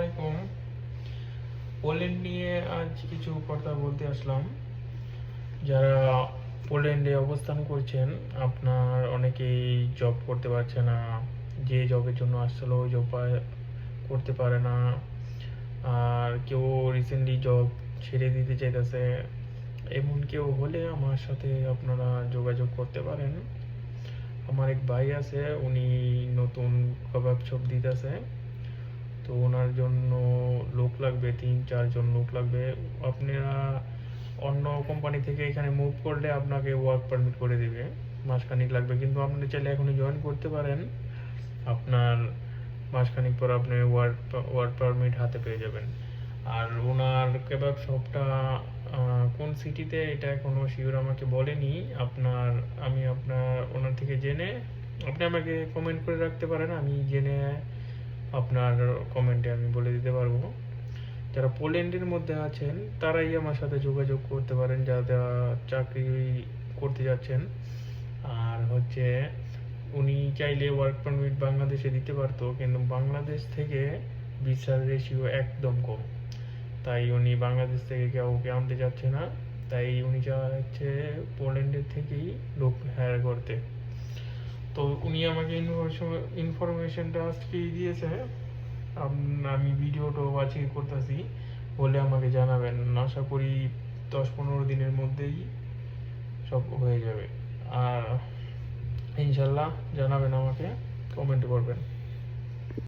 আলাইকুম। পোল্যান্ড নিয়ে আজ কিছু কথা বলতে আসলাম। যারা পোল্যান্ডে অবস্থান করছেন, আপনার অনেকেই জব করতে পারছে না। যে জবের জন্য আসছিল ওই জব করতে পারে না। আর কেউ রিসেন্টলি জব ছেড়ে দিতে চাইতেছে। এমন কেউ হলে আমার সাথে আপনারা যোগাযোগ করতে পারেন। আমার এক ভাই আছে, উনি নতুন কাবাব শপ দিতেছে। তো ওনার জন্য লোক লাগবে, 3-4 জন লোক লাগবে। আপনারা অন্য কোম্পানি থেকে এখানে মুভ করলে আপনাকে ওয়ার্ক পারমিট করে দিবে, মাসখানেক লাগবে, কিন্তু আপনি চাইলে এখনই জয়েন করতে পারেন। আপনার মাসখানেক পর আপনি ওয়ার্ক পারমিট হাতে পেয়ে যাবেন। আর ওনার কেবাব শপটা কোন সিটিতে এটা এখনো শিওর আমাকে বলেনি। আমি আপনার ওনার থেকে জেনে, আপনি আমাকে কমেন্ট করে রাখতে পারেন, আমি জেনে আপনার কমেন্টে আমি বলে দিতে পারবো। যারা পোল্যান্ডের মধ্যে আছেন তারাই আমার সাথে যোগাযোগ করতে পারেন, যারা চাকরি করতে যাচ্ছেন। আর হচ্ছে উনি চাইলে ওয়ার্ক পারমিট বাংলাদেশে দিতে পারতো, কিন্তু বাংলাদেশ থেকে ভিসার রেশিও একদম কম। তাই উনি বাংলাদেশ থেকে কাউকে আনতে চাচ্ছে না। তাই উনি চাচ্ছে পোল্যান্ডের থেকেই লোক হায়ার করতে। তো উনি আমাকে ইনফরমেশনটা আজকেই দিয়েছে। আমি ভিডিওটা আজকে করতেছি, বলে আমাকে জানাবেন। আশা করি 10-15 দিনের মধ্যেই সব হয়ে যাবে। আর ইনশাল্লাহ জানাবেন, আমাকে কমেন্ট করবেন।